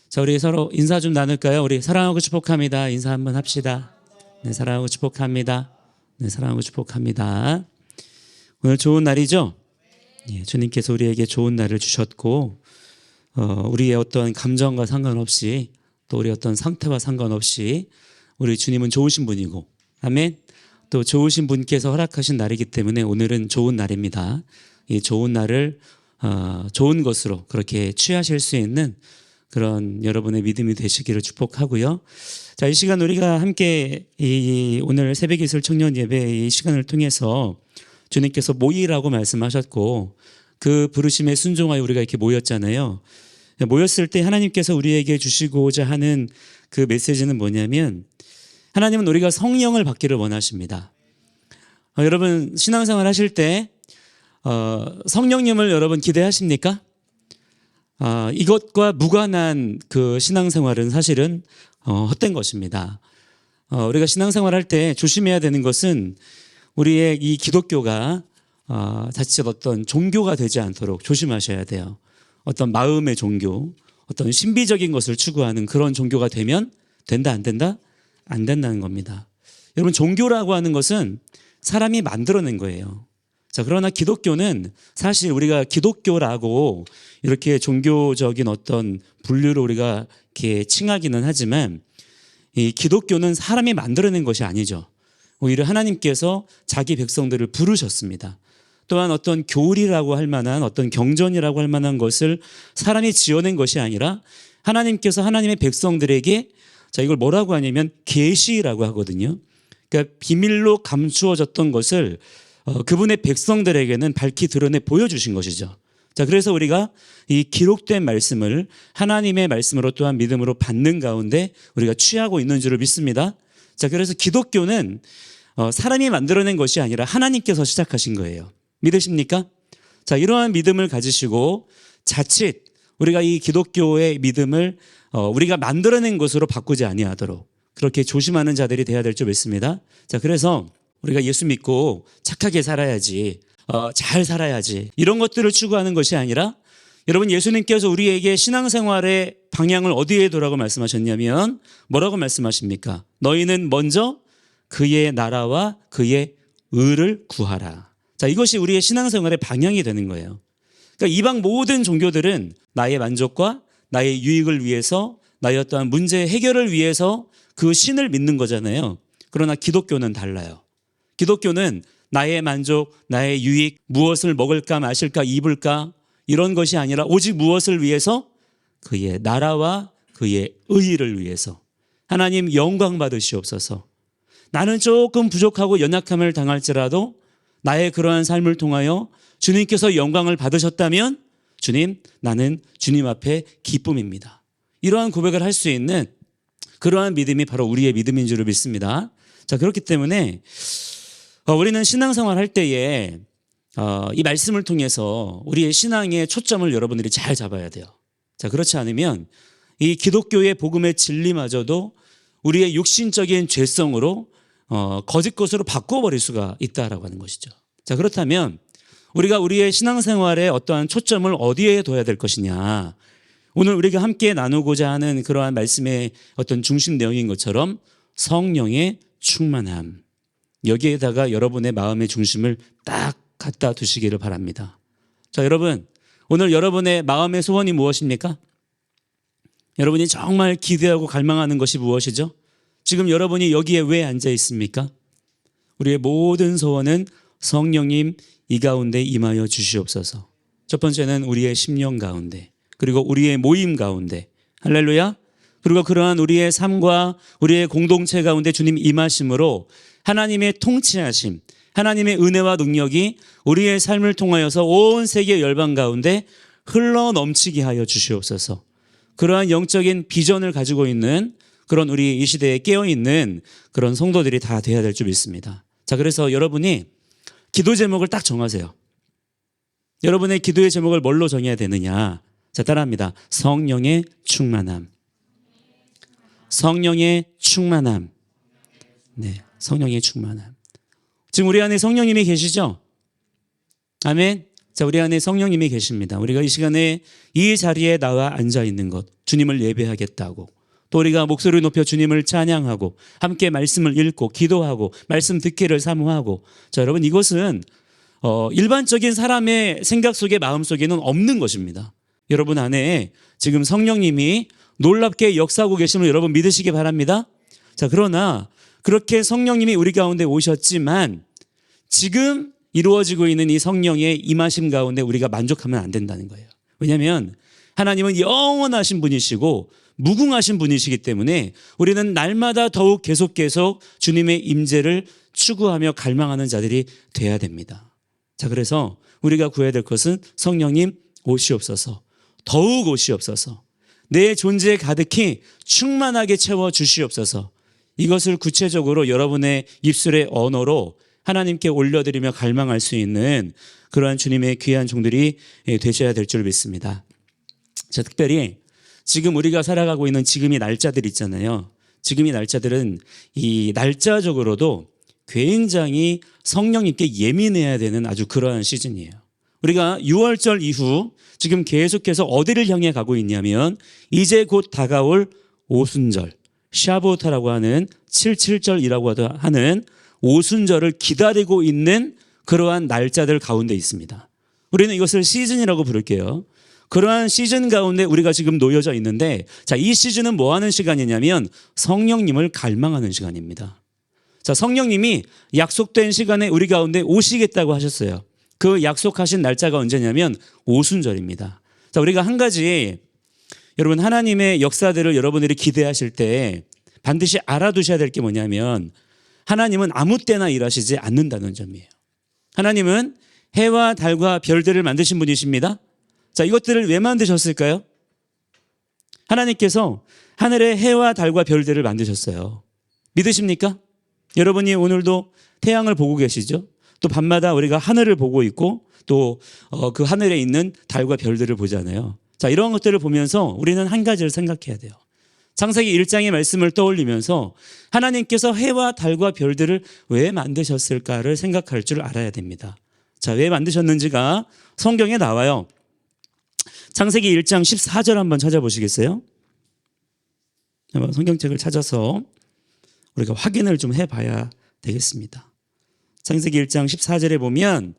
자, 우리 서로 인사 좀 나눌까요? 우리 사랑하고 축복합니다. 인사 한번 합시다. 네, 사랑하고 축복합니다. 네, 사랑하고 축복합니다. 오늘 좋은 날이죠? 예, 주님께서 우리에게 좋은 날을 주셨고, 우리의 어떤 감정과 상관없이, 또 우리 어떤 상태와 상관없이 우리 주님은 좋으신 분이고, 아멘. 또 좋으신 분께서 허락하신 날이기 때문에 오늘은 좋은 날입니다. 이 좋은 날을 좋은 것으로 그렇게 취하실 수 있는 그런 여러분의 믿음이 되시기를 축복하고요. 자, 이 시간 우리가 함께 오늘 새벽이슬 청년 예배 이 시간을 통해서 주님께서 모이라고 말씀하셨고, 그 부르심에 순종하여 우리가 이렇게 모였잖아요. 모였을 때 하나님께서 우리에게 주시고자 하는 그 메시지는 뭐냐면, 하나님은 우리가 성령을 받기를 원하십니다. 여러분 신앙생활 하실 때 성령님을 여러분 기대하십니까? 이것과 무관한 그 신앙생활은 사실은 헛된 것입니다. 우리가 신앙생활 할 때 조심해야 되는 것은 우리의 이 기독교가 자칫 어떤 종교가 되지 않도록 조심하셔야 돼요. 어떤 마음의 종교, 어떤 신비적인 것을 추구하는 그런 종교가 되면 된다, 안 된다? 안 된다는 겁니다. 여러분 종교라고 하는 것은 사람이 만들어낸 거예요. 자, 그러나 기독교는 사실 우리가 기독교라고 이렇게 종교적인 어떤 분류로 우리가 이렇게 칭하기는 하지만, 이 기독교는 사람이 만들어낸 것이 아니죠. 오히려 하나님께서 자기 백성들을 부르셨습니다. 또한 어떤 교리라고 할 만한 어떤 경전이라고 할 만한 것을 사람이 지어낸 것이 아니라 하나님께서 하나님의 백성들에게, 자, 이걸 뭐라고 하냐면 계시라고 하거든요. 그러니까 비밀로 감추어졌던 것을 그분의 백성들에게는 밝히 드러내 보여주신 것이죠. 자, 그래서 우리가 이 기록된 말씀을 하나님의 말씀으로 또한 믿음으로 받는 가운데 우리가 취하고 있는 줄을 믿습니다. 자, 그래서 기독교는 사람이 만들어낸 것이 아니라 하나님께서 시작하신 거예요. 믿으십니까? 자, 이러한 믿음을 가지시고 자칫 우리가 이 기독교의 믿음을 우리가 만들어낸 것으로 바꾸지 아니하도록 그렇게 조심하는 자들이 되어야 될 줄 믿습니다. 자, 그래서 우리가 예수 믿고 착하게 살아야지, 잘 살아야지, 이런 것들을 추구하는 것이 아니라, 여러분 예수님께서 우리에게 신앙생활의 방향을 어디에 두라고 말씀하셨냐면 뭐라고 말씀하십니까? 너희는 먼저 그의 나라와 그의 의를 구하라. 자, 이것이 우리의 신앙생활의 방향이 되는 거예요. 그러니까 이방 모든 종교들은 나의 만족과 나의 유익을 위해서, 나의 어떠한 문제 해결을 위해서 그 신을 믿는 거잖아요. 그러나 기독교는 달라요. 기독교는 나의 만족, 나의 유익, 무엇을 먹을까 마실까 입을까 이런 것이 아니라 오직 무엇을 위해서? 그의 나라와 그의 의의를 위해서. 하나님 영광 받으시옵소서. 나는 조금 부족하고 연약함을 당할지라도 나의 그러한 삶을 통하여 주님께서 영광을 받으셨다면, 주님, 나는 주님 앞에 기쁨입니다. 이러한 고백을 할 수 있는 그러한 믿음이 바로 우리의 믿음인 줄을 믿습니다. 자, 그렇기 때문에 우리는 신앙생활 할 때에 이 말씀을 통해서 우리의 신앙의 초점을 여러분들이 잘 잡아야 돼요. 자, 그렇지 않으면 이 기독교의 복음의 진리마저도 우리의 육신적인 죄성으로 거짓 것으로 바꿔버릴 수가 있다라고 하는 것이죠. 자, 그렇다면 우리가 우리의 신앙생활의 어떠한 초점을 어디에 둬야 될 것이냐, 오늘 우리가 함께 나누고자 하는 그러한 말씀의 어떤 중심 내용인 것처럼 성령의 충만함, 여기에다가 여러분의 마음의 중심을 딱 갖다 두시기를 바랍니다. 자, 여러분, 오늘 여러분의 마음의 소원이 무엇입니까? 여러분이 정말 기대하고 갈망하는 것이 무엇이죠? 지금 여러분이 여기에 왜 앉아 있습니까? 우리의 모든 소원은 성령님 이 가운데 임하여 주시옵소서. 첫 번째는 우리의 심령 가운데, 그리고 우리의 모임 가운데, 할렐루야. 그리고 그러한 우리의 삶과 우리의 공동체 가운데 주님 임하심으로 하나님의 통치하심, 하나님의 은혜와 능력이 우리의 삶을 통하여서 온 세계 열방 가운데 흘러 넘치게 하여 주시옵소서. 그러한 영적인 비전을 가지고 있는 그런 우리 이 시대에 깨어있는 그런 성도들이 다 돼야 될 줄 믿습니다. 자, 그래서 여러분이 기도 제목을 딱 정하세요. 여러분의 기도의 제목을 뭘로 정해야 되느냐? 자, 따라합니다. 성령의 충만함. 성령의 충만함. 네, 성령의 충만함. 지금 우리 안에 성령님이 계시죠? 아멘. 자, 우리 안에 성령님이 계십니다. 우리가 이 시간에 이 자리에 나와 앉아 있는 것, 주님을 예배하겠다고, 또 우리가 목소리를 높여 주님을 찬양하고 함께 말씀을 읽고 기도하고 말씀 듣기를 사모하고, 자, 여러분, 이것은 일반적인 사람의 생각 속에 마음 속에는 없는 것입니다. 여러분 안에 지금 성령님이 놀랍게 역사하고 계심을 여러분 믿으시기 바랍니다. 자, 그러나 그렇게 성령님이 우리 가운데 오셨지만 지금 이루어지고 있는 이 성령의 임하심 가운데 우리가 만족하면 안 된다는 거예요. 왜냐하면 하나님은 영원하신 분이시고 무궁하신 분이시기 때문에 우리는 날마다 더욱 계속 주님의 임재를 추구하며 갈망하는 자들이 돼야 됩니다. 자, 그래서 우리가 구해야 될 것은 성령님 오시옵소서, 더욱 오시옵소서, 내 존재 가득히 충만하게 채워주시옵소서. 이것을 구체적으로 여러분의 입술의 언어로 하나님께 올려드리며 갈망할 수 있는 그러한 주님의 귀한 종들이 되셔야 될 줄 믿습니다. 자, 특별히 지금 우리가 살아가고 있는 지금이 날짜들 있잖아요. 지금이 날짜들은 이 날짜적으로도 굉장히 성령님께 예민해야 되는 아주 그러한 시즌이에요. 우리가 6월절 이후 지금 계속해서 어디를 향해 가고 있냐면 이제 곧 다가올 오순절, 샤보타라고 하는 77절이라고 하는 오순절을 기다리고 있는 그러한 날짜들 가운데 있습니다. 우리는 이것을 시즌이라고 부를게요. 그러한 시즌 가운데 우리가 지금 놓여져 있는데, 자, 이 시즌은 뭐 하는 시간이냐면 성령님을 갈망하는 시간입니다. 자, 성령님이 약속된 시간에 우리 가운데 오시겠다고 하셨어요. 그 약속하신 날짜가 언제냐면 오순절입니다. 자, 우리가 한 가지, 여러분, 하나님의 역사들을 여러분들이 기대하실 때 반드시 알아두셔야 될 게 뭐냐면 하나님은 아무 때나 일하시지 않는다는 점이에요. 하나님은 해와 달과 별들을 만드신 분이십니다. 자, 이것들을 왜 만드셨을까요? 하나님께서 하늘의 해와 달과 별들을 만드셨어요. 믿으십니까? 여러분이 오늘도 태양을 보고 계시죠? 또 밤마다 우리가 하늘을 보고 있고 또 그 하늘에 있는 달과 별들을 보잖아요. 자, 이런 것들을 보면서 우리는 한 가지를 생각해야 돼요. 창세기 1장의 말씀을 떠올리면서 하나님께서 해와 달과 별들을 왜 만드셨을까를 생각할 줄 알아야 됩니다. 자, 왜 만드셨는지가 성경에 나와요. 창세기 1장 14절 한번 찾아보시겠어요? 한번 성경책을 찾아서 우리가 확인을 좀 해봐야 되겠습니다. 창세기 1장 14절에 보면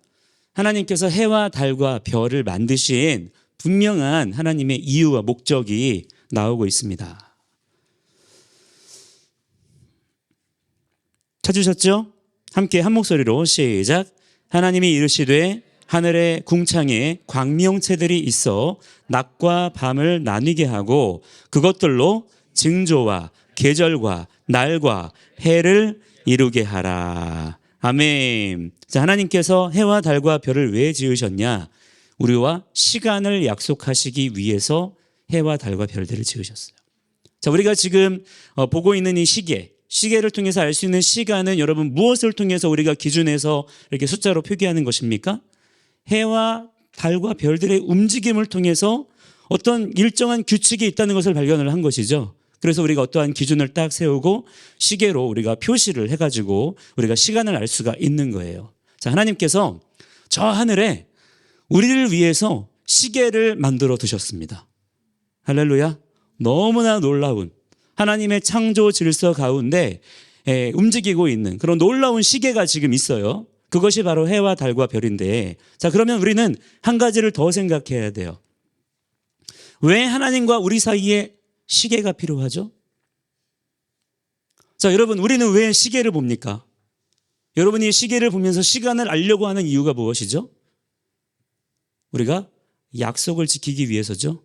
하나님께서 해와 달과 별을 만드신 분명한 하나님의 이유와 목적이 나오고 있습니다. 찾으셨죠? 함께 한 목소리로 시작. 하나님이 이르시되 하늘의 궁창에 광명체들이 있어 낮과 밤을 나뉘게 하고 그것들로 징조와 계절과 날과 해를 이루게 하라. 아멘. 자, 하나님께서 해와 달과 별을 왜 지으셨냐? 우리와 시간을 약속하시기 위해서 해와 달과 별들을 지으셨어요. 자, 우리가 지금 보고 있는 이 시계를 통해서 알 수 있는 시간은 여러분 무엇을 통해서 우리가 기준해서 이렇게 숫자로 표기하는 것입니까? 해와 달과 별들의 움직임을 통해서 어떤 일정한 규칙이 있다는 것을 발견을 한 것이죠. 그래서 우리가 어떠한 기준을 딱 세우고 시계로 우리가 표시를 해가지고 우리가 시간을 알 수가 있는 거예요. 자, 하나님께서 저 하늘에 우리를 위해서 시계를 만들어 두셨습니다. 할렐루야. 너무나 놀라운 하나님의 창조 질서 가운데 움직이고 있는 그런 놀라운 시계가 지금 있어요. 그것이 바로 해와 달과 별인데, 자, 그러면 우리는 한 가지를 더 생각해야 돼요. 왜 하나님과 우리 사이에 시계가 필요하죠? 자, 여러분, 우리는 왜 시계를 봅니까? 여러분이 시계를 보면서 시간을 알려고 하는 이유가 무엇이죠? 우리가 약속을 지키기 위해서죠.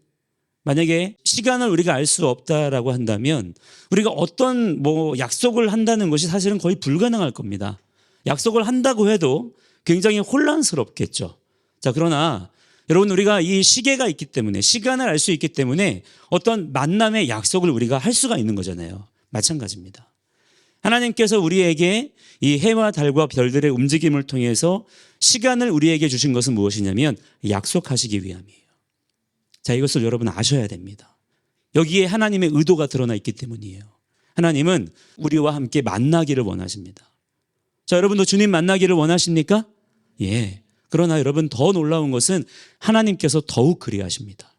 만약에 시간을 우리가 알 수 없다라고 한다면 우리가 어떤 약속을 한다는 것이 사실은 거의 불가능할 겁니다. 약속을 한다고 해도 굉장히 혼란스럽겠죠. 자, 그러나 여러분, 우리가 이 시계가 있기 때문에, 시간을 알 수 있기 때문에 어떤 만남의 약속을 우리가 할 수가 있는 거잖아요. 마찬가지입니다. 하나님께서 우리에게 이 해와 달과 별들의 움직임을 통해서 시간을 우리에게 주신 것은 무엇이냐면 약속하시기 위함이에요. 자, 이것을 여러분 아셔야 됩니다. 여기에 하나님의 의도가 드러나 있기 때문이에요. 하나님은 우리와 함께 만나기를 원하십니다. 자, 여러분도 주님 만나기를 원하십니까? 예. 그러나 여러분 더 놀라운 것은 하나님께서 더욱 그리하십니다.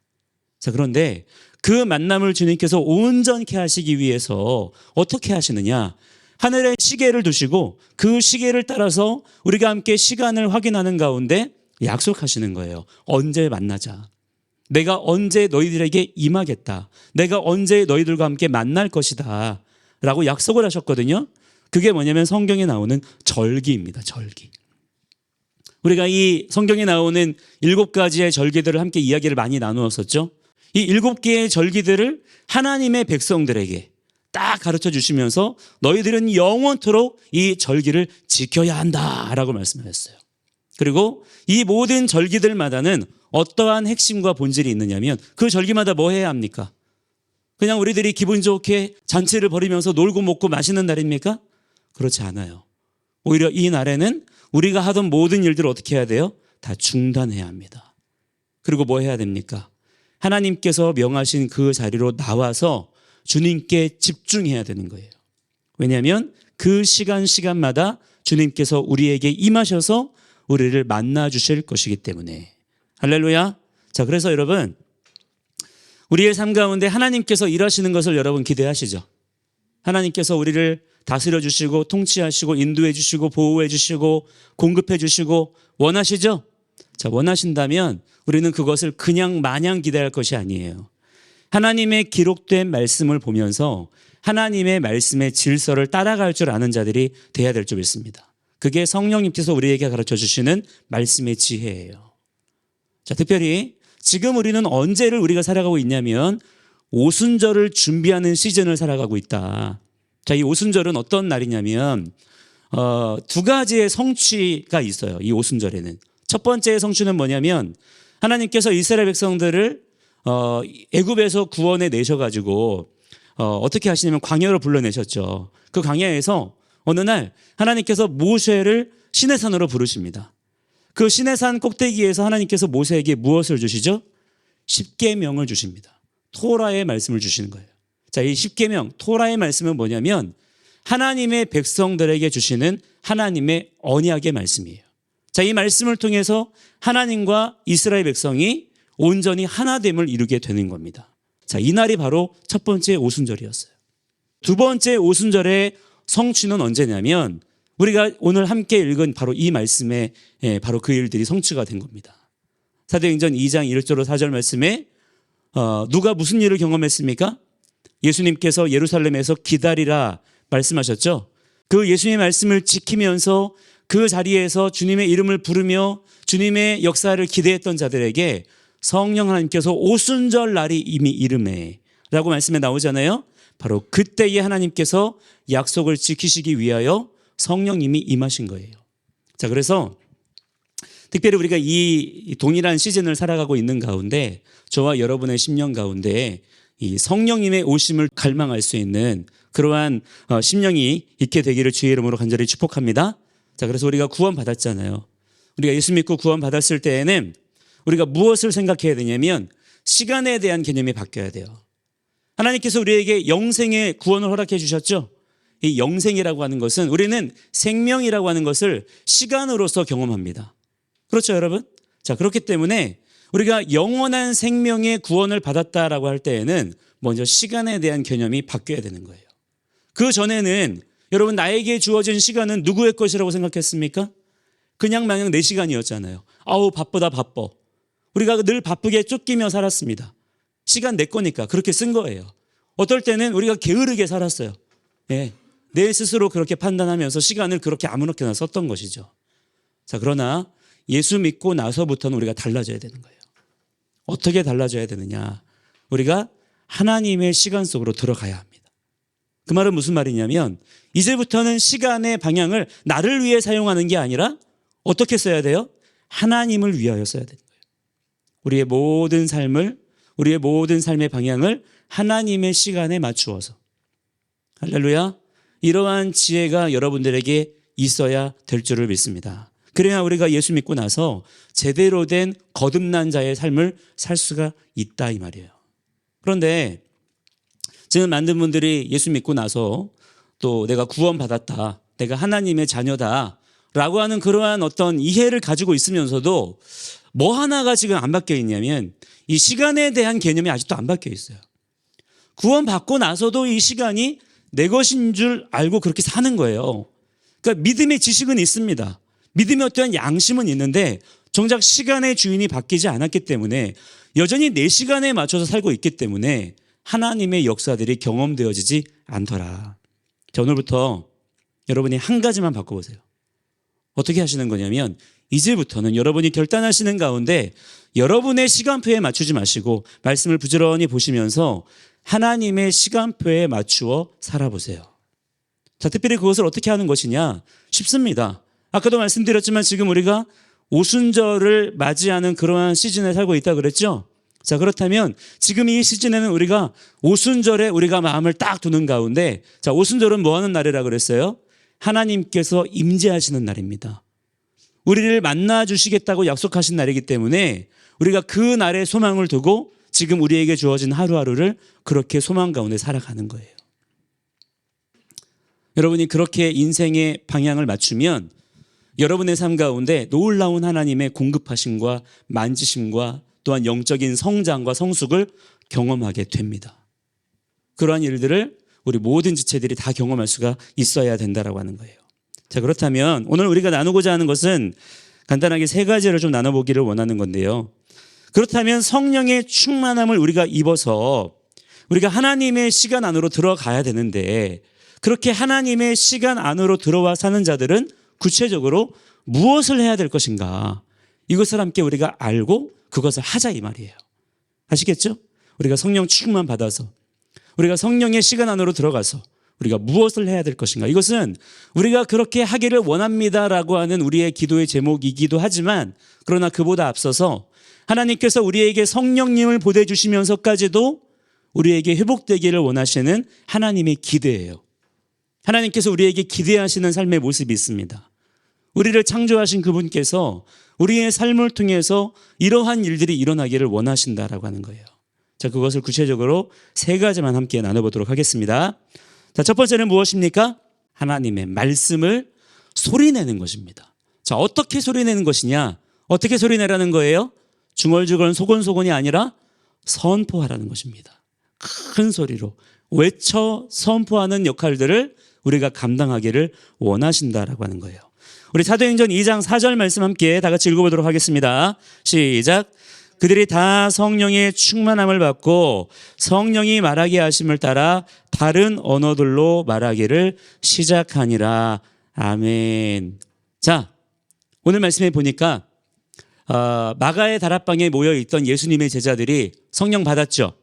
자, 그런데 그 만남을 주님께서 온전케 하시기 위해서 어떻게 하시느냐? 하늘에 시계를 두시고 그 시계를 따라서 우리가 함께 시간을 확인하는 가운데 약속하시는 거예요. 언제 만나자. 내가 언제 너희들에게 임하겠다. 내가 언제 너희들과 함께 만날 것이다. 라고 약속을 하셨거든요. 그게 뭐냐면 성경에 나오는 절기입니다. 절기. 우리가 이 성경에 나오는 7가지의 절기들을 함께 이야기를 많이 나누었었죠. 이 7개의 절기들을 하나님의 백성들에게 딱 가르쳐 주시면서 너희들은 영원토록 이 절기를 지켜야 한다라고 말씀하셨어요. 그리고 이 모든 절기들마다는 어떠한 핵심과 본질이 있느냐면 그 절기마다 뭐 해야 합니까? 그냥 우리들이 기분 좋게 잔치를 벌이면서 놀고 먹고 마시는 날입니까? 그렇지 않아요. 오히려 이 날에는 우리가 하던 모든 일들을 어떻게 해야 돼요? 다 중단해야 합니다. 그리고 뭐 해야 됩니까? 하나님께서 명하신 그 자리로 나와서 주님께 집중해야 되는 거예요. 왜냐하면 그 시간마다 주님께서 우리에게 임하셔서 우리를 만나 주실 것이기 때문에. 할렐루야. 자, 그래서 여러분 우리의 삶 가운데 하나님께서 일하시는 것을 여러분 기대하시죠. 하나님께서 우리를 다스려 주시고 통치하시고 인도해 주시고 보호해 주시고 공급해 주시고 원하시죠? 자, 원하신다면 우리는 그것을 그냥 마냥 기대할 것이 아니에요. 하나님의 기록된 말씀을 보면서 하나님의 말씀의 질서를 따라갈 줄 아는 자들이 돼야 될 줄 믿습니다. 그게 성령님께서 우리에게 가르쳐 주시는 말씀의 지혜예요. 자, 특별히 지금 우리는 언제를 우리가 살아가고 있냐면 오순절을 준비하는 시즌을 살아가고 있다. 자, 이 오순절은 어떤 날이냐면 2가지의 성취가 있어요. 이 오순절에는. 첫 번째의 성취는 뭐냐면 하나님께서 이스라엘 백성들을 애굽에서 구원해 내셔가지고 어떻게 하시냐면 광야로 불러내셨죠. 그 광야에서 어느 날 하나님께서 모세를 시내산으로 부르십니다. 그 시내산 꼭대기에서 하나님께서 모세에게 무엇을 주시죠? 십계명을 주십니다. 토라의 말씀을 주시는 거예요. 자, 이 십계명, 토라의 말씀은 뭐냐면 하나님의 백성들에게 주시는 하나님의 언약의 말씀이에요. 자, 이 말씀을 통해서 하나님과 이스라엘 백성이 온전히 하나됨을 이루게 되는 겁니다. 자, 이 날이 바로 첫 번째 오순절이었어요. 두 번째 오순절의 성취는 언제냐면 우리가 오늘 함께 읽은 바로 이 말씀에 바로 그 일들이 성취가 된 겁니다. 사도행전 2장 1절로 4절 말씀에 누가 무슨 일을 경험했습니까? 예수님께서 예루살렘에서 기다리라 말씀하셨죠. 그 예수님의 말씀을 지키면서 그 자리에서 주님의 이름을 부르며 주님의 역사를 기대했던 자들에게 성령 하나님께서 오순절 날이 이미 이름에 라고 말씀에 나오잖아요. 바로 그때에 하나님께서 약속을 지키시기 위하여 성령님이 임하신 거예요. 자, 그래서 특별히 우리가 이 동일한 시즌을 살아가고 있는 가운데 저와 여러분의 심령 가운데 이 성령님의 오심을 갈망할 수 있는 그러한 심령이 있게 되기를 주의 이름으로 간절히 축복합니다. 자, 그래서 우리가 구원받았잖아요. 우리가 예수 믿고 구원받았을 때에는 우리가 무엇을 생각해야 되냐면 시간에 대한 개념이 바뀌어야 돼요. 하나님께서 우리에게 영생의 구원을 허락해 주셨죠. 이 영생이라고 하는 것은 우리는 생명이라고 하는 것을 시간으로서 경험합니다. 그렇죠, 여러분? 자, 그렇기 때문에 우리가 영원한 생명의 구원을 받았다라고 할 때에는 먼저 시간에 대한 개념이 바뀌어야 되는 거예요. 그 전에는 여러분 나에게 주어진 시간은 누구의 것이라고 생각했습니까? 그냥 마냥 내 시간이었잖아요. 아우 바쁘다 바빠. 우리가 늘 바쁘게 쫓기며 살았습니다. 시간 내 거니까 그렇게 쓴 거예요. 어떨 때는 우리가 게으르게 살았어요. 예, 내 스스로 그렇게 판단하면서 시간을 그렇게 아무렇게나 썼던 것이죠. 자, 그러나 예수 믿고 나서부터는 우리가 달라져야 되는 거예요. 어떻게 달라져야 되느냐? 우리가 하나님의 시간 속으로 들어가야 합니다. 그 말은 무슨 말이냐면 이제부터는 시간의 방향을 나를 위해 사용하는 게 아니라 어떻게 써야 돼요? 하나님을 위하여 써야 되는 거예요. 우리의 모든 삶의 방향을 하나님의 시간에 맞추어서. 할렐루야. 이러한 지혜가 여러분들에게 있어야 될 줄을 믿습니다. 그래야 우리가 예수 믿고 나서 제대로 된 거듭난 자의 삶을 살 수가 있다 이 말이에요. 그런데 지금 많은 분들이 예수 믿고 나서 또 내가 구원받았다, 내가 하나님의 자녀다 라고 하는 그러한 어떤 이해를 가지고 있으면서도 뭐 하나가 지금 안 바뀌어 있냐면 이 시간에 대한 개념이 아직도 안 바뀌어 있어요. 구원받고 나서도 이 시간이 내 것인 줄 알고 그렇게 사는 거예요. 그러니까 믿음의 지식은 있습니다. 믿음의 어떠한 양심은 있는데 정작 시간의 주인이 바뀌지 않았기 때문에 여전히 내 시간에 맞춰서 살고 있기 때문에 하나님의 역사들이 경험되어지지 않더라. 자, 오늘부터 여러분이 한 가지만 바꿔보세요. 어떻게 하시는 거냐면 이제부터는 여러분이 결단하시는 가운데 여러분의 시간표에 맞추지 마시고 말씀을 부지런히 보시면서 하나님의 시간표에 맞추어 살아보세요. 자, 특별히 그것을 어떻게 하는 것이냐? 쉽습니다. 아까도 말씀드렸지만 지금 우리가 오순절을 맞이하는 그러한 시즌에 살고 있다 그랬죠? 자, 그렇다면 지금 이 시즌에는 우리가 오순절에 우리가 마음을 딱 두는 가운데, 자, 오순절은 뭐 하는 날이라 그랬어요? 하나님께서 임재하시는 날입니다. 우리를 만나 주시겠다고 약속하신 날이기 때문에 우리가 그 날에 소망을 두고 지금 우리에게 주어진 하루하루를 그렇게 소망 가운데 살아가는 거예요. 여러분이 그렇게 인생의 방향을 맞추면 여러분의 삶 가운데 놀라운 하나님의 공급하심과 만지심과 또한 영적인 성장과 성숙을 경험하게 됩니다. 그러한 일들을 우리 모든 지체들이 다 경험할 수가 있어야 된다라고 하는 거예요. 자, 그렇다면 오늘 우리가 나누고자 하는 것은 간단하게 세 가지를 좀 나눠보기를 원하는 건데요. 그렇다면 성령의 충만함을 우리가 입어서 우리가 하나님의 시간 안으로 들어가야 되는데 그렇게 하나님의 시간 안으로 들어와 사는 자들은 구체적으로 무엇을 해야 될 것인가? 이것을 함께 우리가 알고 그것을 하자 이 말이에요. 아시겠죠? 우리가 성령 충만 받아서 우리가 성령의 시간 안으로 들어가서 우리가 무엇을 해야 될 것인가? 이것은 우리가 그렇게 하기를 원합니다라고 하는 우리의 기도의 제목이기도 하지만 그러나 그보다 앞서서 하나님께서 우리에게 성령님을 보내주시면서까지도 우리에게 회복되기를 원하시는 하나님의 기대예요. 하나님께서 우리에게 기대하시는 삶의 모습이 있습니다. 우리를 창조하신 그분께서 우리의 삶을 통해서 이러한 일들이 일어나기를 원하신다라고 하는 거예요. 자, 그것을 구체적으로 세 가지만 함께 나눠보도록 하겠습니다. 자, 첫 번째는 무엇입니까? 하나님의 말씀을 소리내는 것입니다. 자, 어떻게 소리내는 것이냐? 어떻게 소리내라는 거예요? 중얼중얼 소곤소곤이 아니라 선포하라는 것입니다. 큰 소리로 외쳐 선포하는 역할들을 우리가 감당하기를 원하신다라고 하는 거예요. 우리 사도행전 2장 4절 말씀 함께 다 같이 읽어보도록 하겠습니다. 시작. 그들이 다 성령의 충만함을 받고 성령이 말하게 하심을 따라 다른 언어들로 말하기를 시작하니라. 아멘. 자, 오늘 말씀에 보니까 마가의 다락방에 모여있던 예수님의 제자들이 성령 받았죠.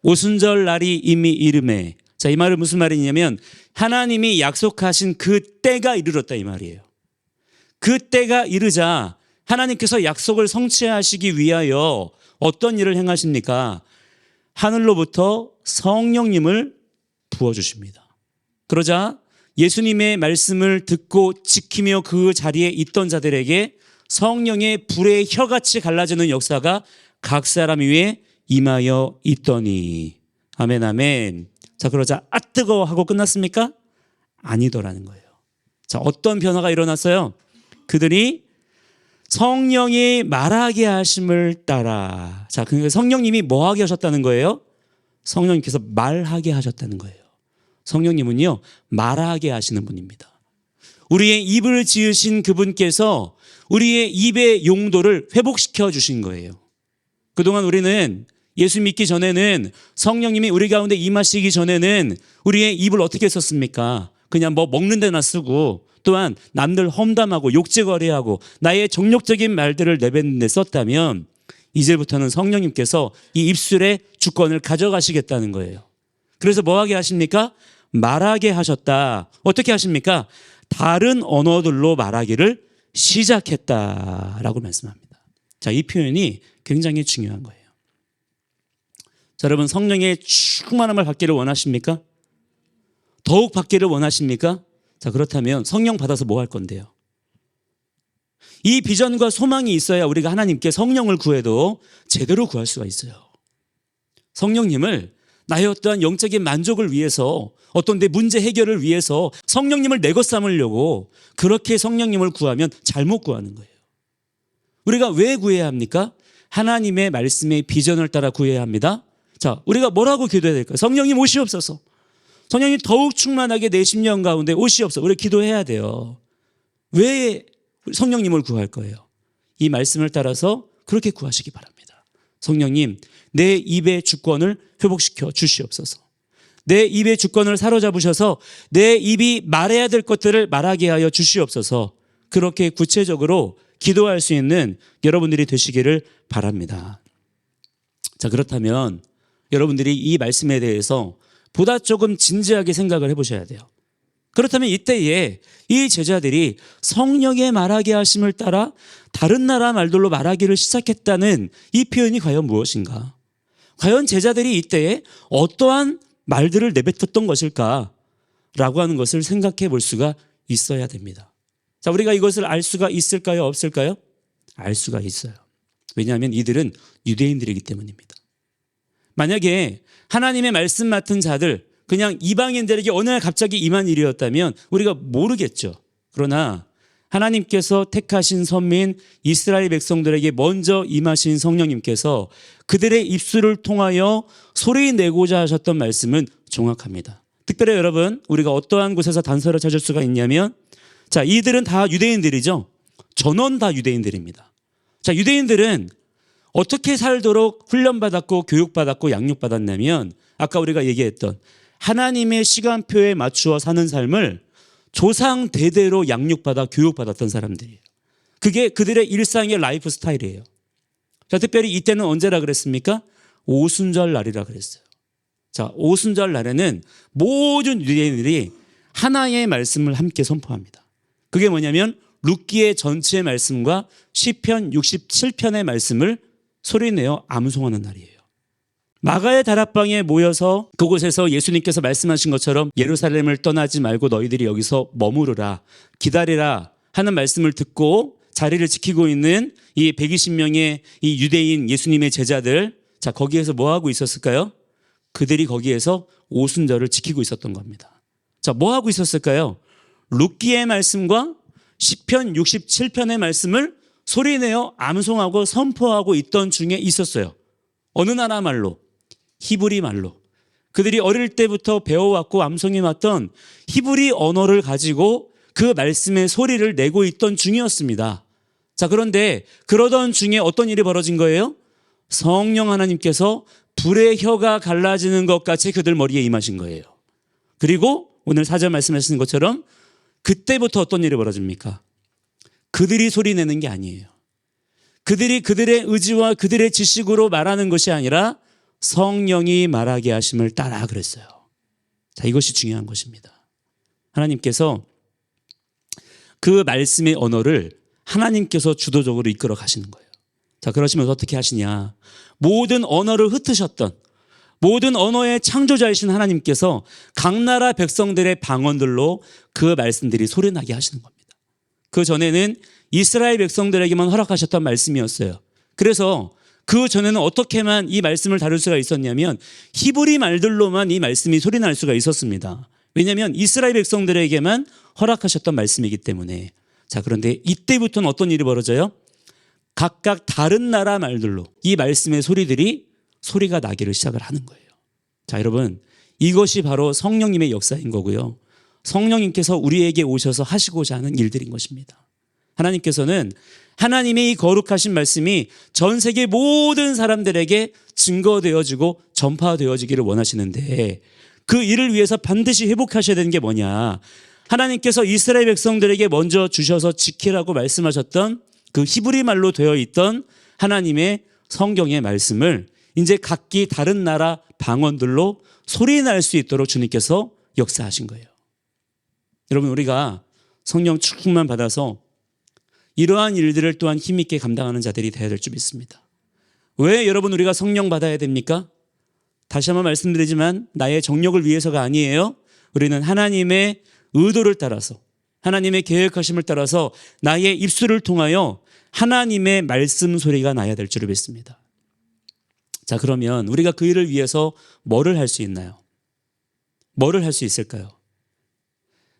오순절 날이 이미 이르매. 자, 이 말은 무슨 말이냐면 하나님이 약속하신 그 때가 이르렀다 이 말이에요. 그 때가 이르자 하나님께서 약속을 성취하시기 위하여 어떤 일을 행하십니까? 하늘로부터 성령님을 부어주십니다. 그러자 예수님의 말씀을 듣고 지키며 그 자리에 있던 자들에게 성령의 불의 혀같이 갈라지는 역사가 각 사람 위에 임하여 있더니. 아멘 아멘. 자, 그러자 아 뜨거워 하고 끝났습니까? 아니더라는 거예요. 자, 어떤 변화가 일어났어요? 그들이 성령이 말하게 하심을 따라. 자, 그러니까 성령님이 뭐 하게 하셨다는 거예요? 성령님께서 말하게 하셨다는 거예요. 성령님은요, 말하게 하시는 분입니다. 우리의 입을 지으신 그분께서 우리의 입의 용도를 회복시켜 주신 거예요. 그동안 우리는 예수 믿기 전에는 성령님이 우리 가운데 임하시기 전에는 우리의 입을 어떻게 썼습니까? 그냥 뭐 먹는 데나 쓰고 또한 남들 험담하고 욕지거리하고 나의 정욕적인 말들을 내뱉는 데 썼다면 이제부터는 성령님께서 이 입술의 주권을 가져가시겠다는 거예요. 그래서 뭐 하게 하십니까? 말하게 하셨다. 어떻게 하십니까? 다른 언어들로 말하기를 시작했다라고 말씀합니다. 자, 이 표현이 굉장히 중요한 거예요. 자, 여러분 성령의 충만함을 받기를 원하십니까? 더욱 받기를 원하십니까? 자, 그렇다면 성령 받아서 뭐 할 건데요? 이 비전과 소망이 있어야 우리가 하나님께 성령을 구해도 제대로 구할 수가 있어요. 성령님을 나의 어떠한 영적인 만족을 위해서, 어떤 내 문제 해결을 위해서 성령님을 내것 삼으려고 그렇게 성령님을 구하면 잘못 구하는 거예요. 우리가 왜 구해야 합니까? 하나님의 말씀의 비전을 따라 구해야 합니다. 자, 우리가 뭐라고 기도해야 될까요? 성령님 오시옵소서. 성령님 더욱 충만하게 내 심령 가운데 오시옵소서. 우리 기도해야 돼요. 왜 성령님을 구할 거예요? 이 말씀을 따라서 그렇게 구하시기 바랍니다. 성령님, 내 입의 주권을 회복시켜 주시옵소서. 내 입의 주권을 사로잡으셔서 내 입이 말해야 될 것들을 말하게 하여 주시옵소서. 그렇게 구체적으로 기도할 수 있는 여러분들이 되시기를 바랍니다. 자, 그렇다면 여러분들이 이 말씀에 대해서 보다 조금 진지하게 생각을 해보셔야 돼요. 그렇다면 이때에 이 제자들이 성령의 말하게 하심을 따라 다른 나라 말들로 말하기를 시작했다는 이 표현이 과연 무엇인가? 과연 제자들이 이때에 어떠한 말들을 내뱉었던 것일까? 라고 하는 것을 생각해 볼 수가 있어야 됩니다. 자, 우리가 이것을 알 수가 있을까요? 없을까요? 알 수가 있어요. 왜냐하면 이들은 유대인들이기 때문입니다. 만약에 하나님의 말씀 맡은 자들, 그냥 이방인들에게 어느 날 갑자기 임한 일이었다면 우리가 모르겠죠. 그러나 하나님께서 택하신 선민 이스라엘 백성들에게 먼저 임하신 성령님께서 그들의 입술을 통하여 소리 내고자 하셨던 말씀은 정확합니다. 특별히 여러분, 우리가 어떠한 곳에서 단서를 찾을 수가 있냐면, 자, 이들은 다 유대인들이죠. 전원 다 유대인들입니다. 자, 유대인들은 어떻게 살도록 훈련받았고 교육받았고 양육받았냐면, 아까 우리가 얘기했던 하나님의 시간표에 맞추어 사는 삶을 조상 대대로 양육받아 교육받았던 사람들이에요. 그게 그들의 일상의 라이프 스타일이에요. 자, 특별히 이때는 언제라 그랬습니까? 오순절 날이라 그랬어요. 자, 오순절 날에는 모든 유대인들이 하나의 말씀을 함께 선포합니다. 그게 뭐냐면 룻기의 전체의 말씀과 시편 67편의 말씀을 소리내어 암송하는 날이에요. 마가의 다락방에 모여서 그곳에서 예수님께서 말씀하신 것처럼 예루살렘을 떠나지 말고 너희들이 여기서 머무르라, 기다리라 하는 말씀을 듣고 자리를 지키고 있는 이 120명의 이 유대인 예수님의 제자들, 자, 거기에서 뭐 하고 있었을까요? 그들이 거기에서 오순절을 지키고 있었던 겁니다. 자, 뭐 하고 있었을까요? 룻기의 말씀과 시편 67편의 말씀을 소리내어 암송하고 선포하고 있던 중에 있었어요. 어느 나라 말로? 히브리 말로. 그들이 어릴 때부터 배워왔고 암송해왔던 히브리 언어를 가지고 그 말씀의 소리를 내고 있던 중이었습니다. 자, 그런데 그러던 중에 어떤 일이 벌어진 거예요? 성령 하나님께서 불의 혀가 갈라지는 것 같이 그들 머리에 임하신 거예요. 그리고 오늘 4절 말씀하시는 것처럼 그때부터 어떤 일이 벌어집니까? 그들이 소리 내는 게 아니에요. 그들이 그들의 의지와 그들의 지식으로 말하는 것이 아니라 성령이 말하게 하심을 따라 그랬어요. 자, 이것이 중요한 것입니다. 하나님께서 그 말씀의 언어를 하나님께서 주도적으로 이끌어 가시는 거예요. 자, 그러시면서 어떻게 하시냐? 모든 언어를 흩으셨던, 모든 언어의 창조자이신 하나님께서 각 나라 백성들의 방언들로 그 말씀들이 소리나게 하시는 겁니다. 그 전에는 이스라엘 백성들에게만 허락하셨던 말씀이었어요. 그래서 그 전에는 어떻게만 이 말씀을 다룰 수가 있었냐면 히브리 말들로만 이 말씀이 소리날 수가 있었습니다. 왜냐하면 이스라엘 백성들에게만 허락하셨던 말씀이기 때문에. 자, 그런데 이때부터는 어떤 일이 벌어져요? 각각 다른 나라 말들로 이 말씀의 소리가 나기를 시작을 하는 거예요. 자, 여러분, 이것이 바로 성령님의 역사인 거고요. 성령님께서 우리에게 오셔서 하시고자 하는 일들인 것입니다. 하나님께서는 하나님의 이 거룩하신 말씀이 전 세계 모든 사람들에게 증거되어지고 전파되어지기를 원하시는데 그 일을 위해서 반드시 회복하셔야 되는 게 뭐냐? 하나님께서 이스라엘 백성들에게 먼저 주셔서 지키라고 말씀하셨던 그 히브리 말로 되어 있던 하나님의 성경의 말씀을 이제 각기 다른 나라 방언들로 소리날 수 있도록 주님께서 역사하신 거예요. 여러분, 우리가 성령 충만 받아서 이러한 일들을 또한 힘있게 감당하는 자들이 되어야 될 줄 믿습니다. 왜 여러분 우리가 성령 받아야 됩니까? 다시 한번 말씀드리지만 나의 정력을 위해서가 아니에요. 우리는 하나님의 의도를 따라서, 하나님의 계획하심을 따라서 나의 입술을 통하여 하나님의 말씀 소리가 나야 될 줄을 믿습니다. 자, 그러면 우리가 그 일을 위해서 뭐를 할 수 있나요? 뭐를 할 수 있을까요?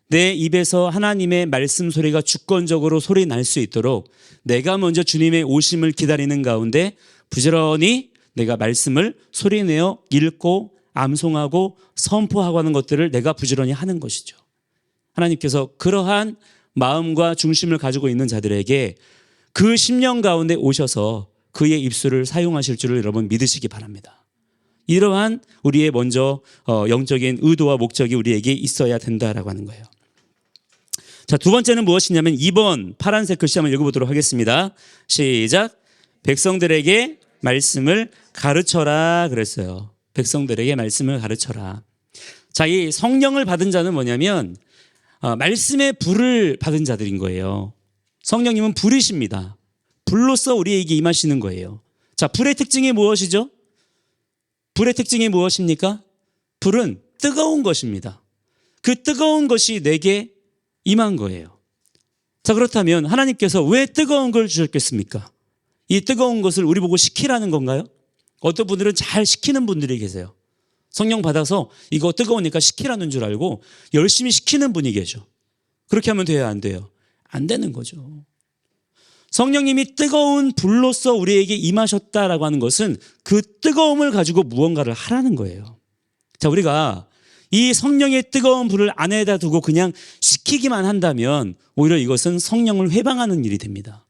내 입에서 하나님의 말씀 소리가 주권적으로 소리 날 수 있도록 내가 먼저 주님의 오심을 기다리는 가운데 부지런히 내가 말씀을 소리내어 읽고 암송하고 선포하고 하는 것들을 내가 부지런히 하는 것이죠. 하나님께서 그러한 마음과 중심을 가지고 있는 자들에게 그 심령 가운데 오셔서 그의 입술을 사용하실 줄을 여러분 믿으시기 바랍니다. 이러한 우리의 먼저 영적인 의도와 목적이 우리에게 있어야 된다라고 하는 거예요. 자, 두 번째는 무엇이냐면 2번 파란색 글씨 한번 읽어보도록 하겠습니다. 시작. 백성들에게 말씀을 가르쳐라 그랬어요. 백성들에게 말씀을 가르쳐라. 자, 이 성령을 받은 자는 뭐냐면 말씀의 불을 받은 자들인 거예요. 성령님은 불이십니다. 불로서 우리에게 임하시는 거예요. 자, 불의 특징이 무엇이죠? 불의 특징이 무엇입니까? 불은 뜨거운 것입니다. 그 뜨거운 것이 내게 임한 거예요. 자, 그렇다면 하나님께서 왜 뜨거운 걸 주셨겠습니까? 이 뜨거운 것을 우리 보고 식히라는 건가요? 어떤 분들은 잘 식히는 분들이 계세요. 성령 받아서 이거 뜨거우니까 식히라는 줄 알고 열심히 식히는 분이 계셔. 그렇게 하면 돼요, 안 돼요? 안 되는 거죠. 성령님이 뜨거운 불로서 우리에게 임하셨다라고 하는 것은 그 뜨거움을 가지고 무언가를 하라는 거예요. 자, 우리가 이 성령의 뜨거운 불을 안에다 두고 그냥 식히기만 한다면 오히려 이것은 성령을 회방하는 일이 됩니다.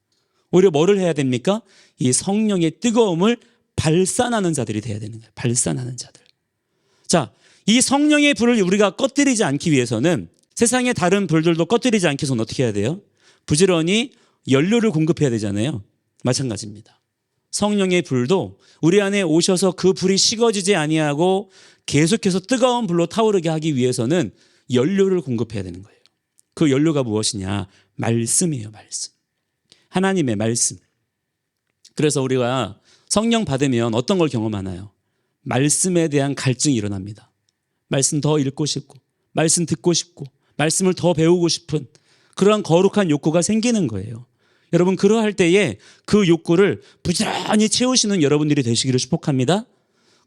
오히려 뭐를 해야 됩니까? 이 성령의 뜨거움을 발산하는 자들이 돼야 되는 거예요. 발산하는 자들. 자, 이 성령의 불을 우리가 꺼뜨리지 않기 위해서는 세상의 다른 불들도 꺼뜨리지 않기 위해서는 어떻게 해야 돼요? 부지런히 연료를 공급해야 되잖아요. 마찬가지입니다. 성령의 불도 우리 안에 오셔서 그 불이 식어지지 아니하고 계속해서 뜨거운 불로 타오르게 하기 위해서는 연료를 공급해야 되는 거예요. 그 연료가 무엇이냐? 말씀이에요, 말씀. 하나님의 말씀. 그래서 우리가 성령 받으면 어떤 걸 경험하나요? 말씀에 대한 갈증이 일어납니다. 말씀 더 읽고 싶고, 말씀 듣고 싶고, 말씀을 더 배우고 싶은 그러한 거룩한 욕구가 생기는 거예요. 여러분, 그러할 때에 그 욕구를 부지런히 채우시는 여러분들이 되시기를 축복합니다.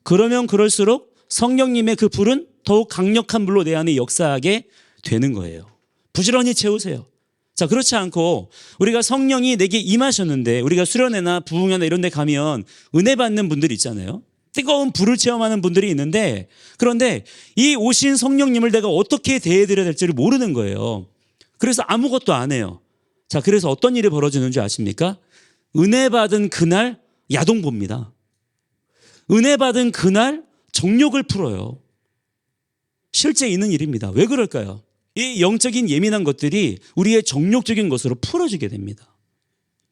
그러면 그럴수록 성령님의 그 불은 더욱 강력한 불로 내 안에 역사하게 되는 거예요. 부지런히 채우세요. 자, 그렇지 않고 우리가 성령이 내게 임하셨는데 우리가 수련회나 부흥회나 이런 데 가면 은혜 받는 분들이 있잖아요. 뜨거운 불을 체험하는 분들이 있는데 그런데 이 오신 성령님을 내가 어떻게 대해드려야 될지를 모르는 거예요. 그래서 아무것도 안 해요. 자, 그래서 어떤 일이 벌어지는 줄 아십니까? 은혜 받은 그날 야동봅니다. 은혜 받은 그날 정욕을 풀어요. 실제 있는 일입니다. 왜 그럴까요? 이 영적인 예민한 것들이 우리의 정욕적인 것으로 풀어지게 됩니다.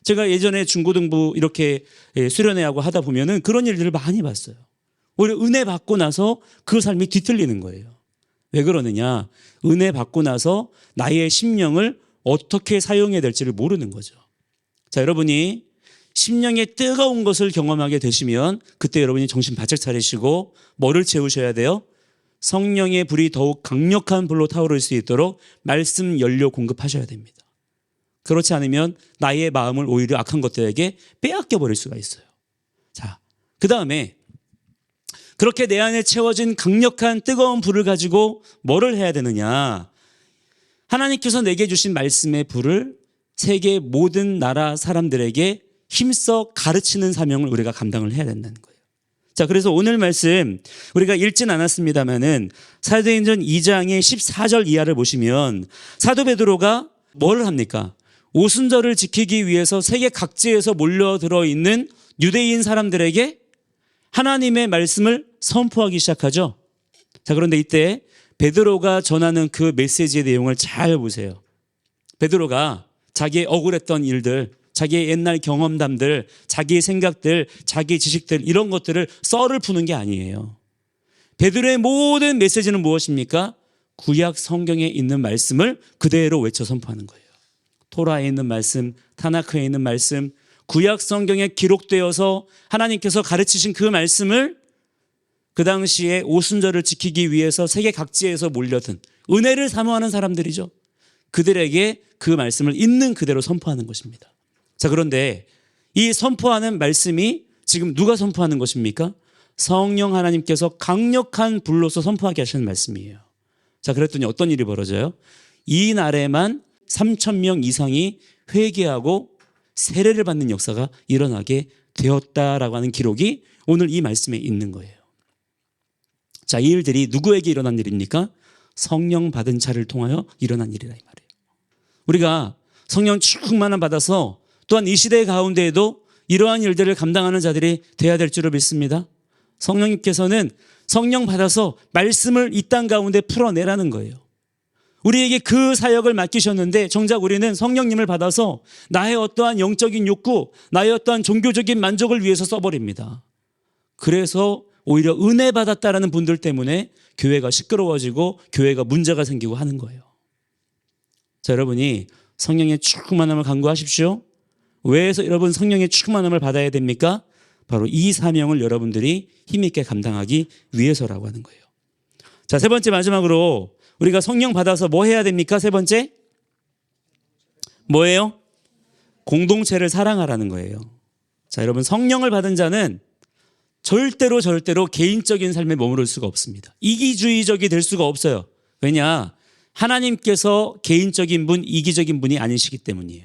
제가 예전에 중고등부 이렇게 수련회하고 하다 보면은 그런 일들을 많이 봤어요. 오히려 은혜 받고 나서 그 삶이 뒤틀리는 거예요. 왜 그러느냐? 은혜 받고 나서 나의 심령을 어떻게 사용해야 될지를 모르는 거죠. 자, 여러분이 심령의 뜨거운 것을 경험하게 되시면 그때 여러분이 정신 바짝 차리시고 뭐를 채우셔야 돼요? 성령의 불이 더욱 강력한 불로 타오를 수 있도록 말씀 연료 공급하셔야 됩니다. 그렇지 않으면 나의 마음을 오히려 악한 것들에게 빼앗겨 버릴 수가 있어요. 자, 그 다음에 그렇게 내 안에 채워진 강력한 뜨거운 불을 가지고 뭐를 해야 되느냐? 하나님께서 내게 주신 말씀의 불을 세계 모든 나라 사람들에게 힘써 가르치는 사명을 우리가 감당을 해야 된다는 거예요. 자, 그래서 오늘 말씀 우리가 읽진 않았습니다만은 사도행전 2장의 14절 이하를 보시면 사도 베드로가 뭘 합니까? 오순절을 지키기 위해서 세계 각지에서 몰려들어 있는 유대인 사람들에게 하나님의 말씀을 선포하기 시작하죠. 자, 그런데 이때 베드로가 전하는 그 메시지의 내용을 잘 보세요. 베드로가 자기의 억울했던 일들, 자기의 옛날 경험담들, 자기의 생각들, 자기의 지식들 이런 것들을 썰을 푸는 게 아니에요. 베드로의 모든 메시지는 무엇입니까? 구약 성경에 있는 말씀을 그대로 외쳐 선포하는 거예요. 토라에 있는 말씀, 타나크에 있는 말씀, 구약 성경에 기록되어서 하나님께서 가르치신 그 말씀을 그 당시에 오순절을 지키기 위해서 세계 각지에서 몰려든 은혜를 사모하는 사람들이죠. 그들에게 그 말씀을 있는 그대로 선포하는 것입니다. 자, 그런데 이 선포하는 말씀이 지금 누가 선포하는 것입니까? 성령 하나님께서 강력한 불로서 선포하게 하시는 말씀이에요. 자, 그랬더니 어떤 일이 벌어져요? 이 날에만 3,000명 이상이 회개하고 세례를 받는 역사가 일어나게 되었다라고 하는 기록이 오늘 이 말씀에 있는 거예요. 자, 이 일들이 누구에게 일어난 일입니까? 성령 받은 자를 통하여 일어난 일이라 이 말이에요. 우리가 성령 충만함 받아서 또한 이 시대 가운데에도 이러한 일들을 감당하는 자들이 돼야 될 줄을 믿습니다. 성령님께서는 성령 받아서 말씀을 이 땅 가운데 풀어내라는 거예요. 우리에게 그 사역을 맡기셨는데 정작 우리는 성령님을 받아서 나의 어떠한 영적인 욕구, 나의 어떠한 종교적인 만족을 위해서 써버립니다. 그래서 오히려 은혜 받았다라는 분들 때문에 교회가 시끄러워지고 교회가 문제가 생기고 하는 거예요. 자, 여러분이 성령의 충만함을 간구하십시오. 왜 해서 여러분 성령의 충만함을 받아야 됩니까? 바로 이 사명을 여러분들이 힘있게 감당하기 위해서라고 하는 거예요. 자, 세 번째 마지막으로 우리가 성령 받아서 뭐 해야 됩니까? 세 번째 뭐예요? 공동체를 사랑하라는 거예요. 자, 여러분 성령을 받은 자는 절대로 개인적인 삶에 머무를 수가 없습니다. 이기주의적이 될 수가 없어요. 왜냐? 하나님께서 개인적인 분, 이기적인 분이 아니시기 때문이에요.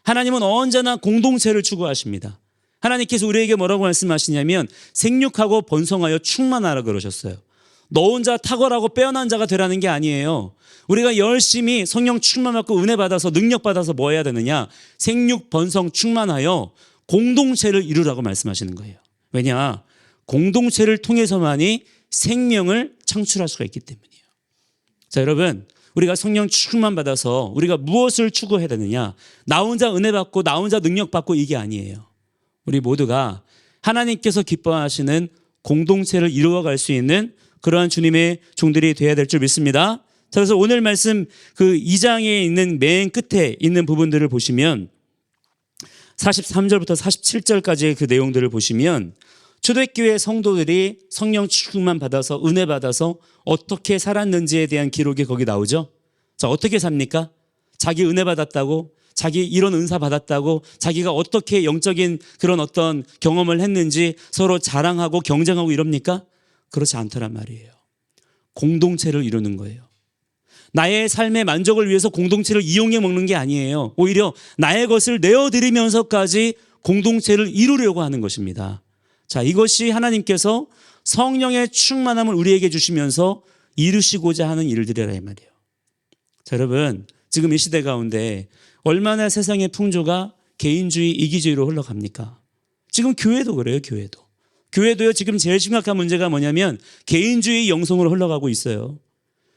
하나님은 언제나 공동체를 추구하십니다. 하나님께서 우리에게 뭐라고 말씀하시냐면 생육하고 번성하여 충만하라 그러셨어요. 너 혼자 탁월하고 빼어난 자가 되라는 게 아니에요. 우리가 열심히 성령 충만받고 은혜 받아서 능력 받아서 뭐 해야 되느냐? 생육, 번성, 충만하여 공동체를 이루라고 말씀하시는 거예요. 왜냐? 공동체를 통해서만이 생명을 창출할 수가 있기 때문이에요. 자, 여러분, 우리가 성령 충만 받아서 우리가 무엇을 추구해야 되느냐? 나 혼자 은혜 받고 나 혼자 능력 받고 이게 아니에요. 우리 모두가 하나님께서 기뻐하시는 공동체를 이루어갈 수 있는 그러한 주님의 종들이 되어야 될 줄 믿습니다. 자, 그래서 오늘 말씀 그 2장에 있는 맨 끝에 있는 부분들을 보시면 43절부터 47절까지의 그 내용들을 보시면 초대교회 성도들이 성령 충만 받아서 은혜 받아서 어떻게 살았는지에 대한 기록이 거기 나오죠. 자, 어떻게 삽니까? 자기 은혜 받았다고, 자기 이런 은사 받았다고, 자기가 어떻게 영적인 그런 어떤 경험을 했는지 서로 자랑하고 경쟁하고 이럽니까? 그렇지 않더란 말이에요. 공동체를 이루는 거예요. 나의 삶의 만족을 위해서 공동체를 이용해 먹는 게 아니에요. 오히려 나의 것을 내어드리면서까지 공동체를 이루려고 하는 것입니다. 자, 이것이 하나님께서 성령의 충만함을 우리에게 주시면서 이루시고자 하는 일들이라 이 말이에요. 자, 여러분, 지금 이 시대 가운데 얼마나 세상의 풍조가 개인주의, 이기주의로 흘러갑니까? 지금 교회도 그래요, 교회도. 교회도요, 지금 제일 심각한 문제가 뭐냐면 개인주의 영성으로 흘러가고 있어요.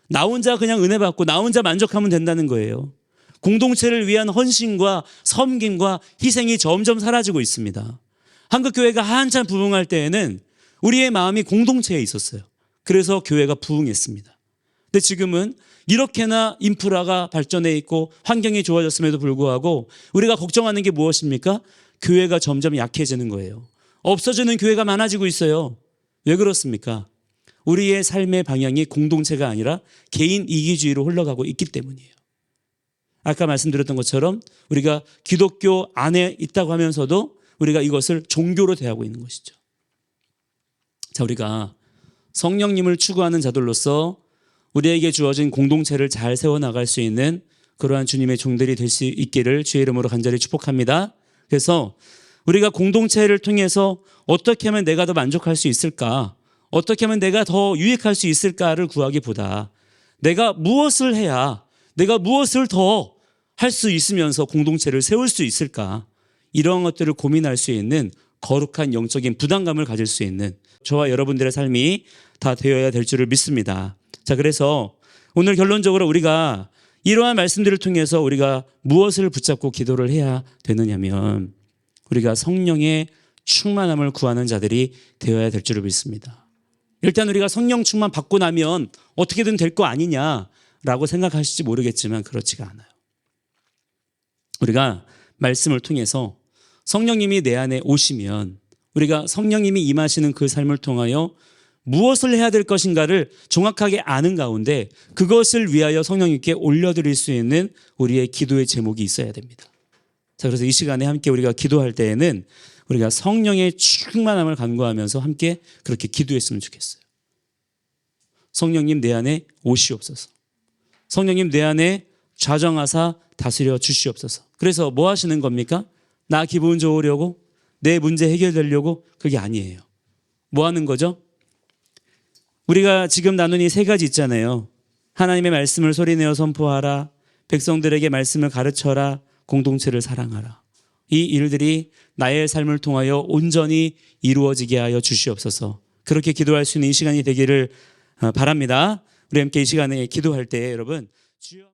나 혼자 그냥 은혜 받고 나 혼자 만족하면 된다는 거예요. 공동체를 위한 헌신과 섬김과 희생이 점점 사라지고 있습니다. 한국교회가 한참 부흥할 때에는 우리의 마음이 공동체에 있었어요. 그래서 교회가 부흥했습니다. 근데 지금은 이렇게나 인프라가 발전해 있고 환경이 좋아졌음에도 불구하고 우리가 걱정하는 게 무엇입니까? 교회가 점점 약해지는 거예요. 없어지는 교회가 많아지고 있어요. 왜 그렇습니까? 우리의 삶의 방향이 공동체가 아니라 개인 이기주의로 흘러가고 있기 때문이에요. 아까 말씀드렸던 것처럼 우리가 기독교 안에 있다고 하면서도 우리가 이것을 종교로 대하고 있는 것이죠. 자, 우리가 성령님을 추구하는 자들로서 우리에게 주어진 공동체를 잘 세워나갈 수 있는 그러한 주님의 종들이 될 수 있기를 주의 이름으로 간절히 축복합니다. 그래서 우리가 공동체를 통해서 어떻게 하면 내가 더 만족할 수 있을까? 어떻게 하면 내가 더 유익할 수 있을까를 구하기보다 내가 무엇을 해야 내가 무엇을 더 할 수 있으면서 공동체를 세울 수 있을까? 이러한 것들을 고민할 수 있는 거룩한 영적인 부담감을 가질 수 있는 저와 여러분들의 삶이 다 되어야 될 줄을 믿습니다. 자, 그래서 오늘 결론적으로 우리가 이러한 말씀들을 통해서 우리가 무엇을 붙잡고 기도를 해야 되느냐면 우리가 성령의 충만함을 구하는 자들이 되어야 될 줄을 믿습니다. 일단 우리가 성령 충만 받고 나면 어떻게든 될 거 아니냐라고 생각하실지 모르겠지만 그렇지가 않아요. 우리가 말씀을 통해서 성령님이 내 안에 오시면 우리가 성령님이 임하시는 그 삶을 통하여 무엇을 해야 될 것인가를 정확하게 아는 가운데 그것을 위하여 성령님께 올려드릴 수 있는 우리의 기도의 제목이 있어야 됩니다. 자, 그래서 이 시간에 함께 우리가 기도할 때에는 우리가 성령의 충만함을 간구하면서 함께 그렇게 기도했으면 좋겠어요. 성령님 내 안에 오시옵소서. 성령님 내 안에 좌정하사 다스려 주시옵소서. 그래서 뭐 하시는 겁니까? 나 기분 좋으려고? 내 문제 해결되려고? 그게 아니에요. 뭐 하는 거죠? 우리가 지금 나눈 이 세 가지 있잖아요. 하나님의 말씀을 소리내어 선포하라. 백성들에게 말씀을 가르쳐라. 공동체를 사랑하라. 이 일들이 나의 삶을 통하여 온전히 이루어지게 하여 주시옵소서. 그렇게 기도할 수 있는 이 시간이 되기를 바랍니다. 우리 함께 이 시간에 기도할 때 여러분 주여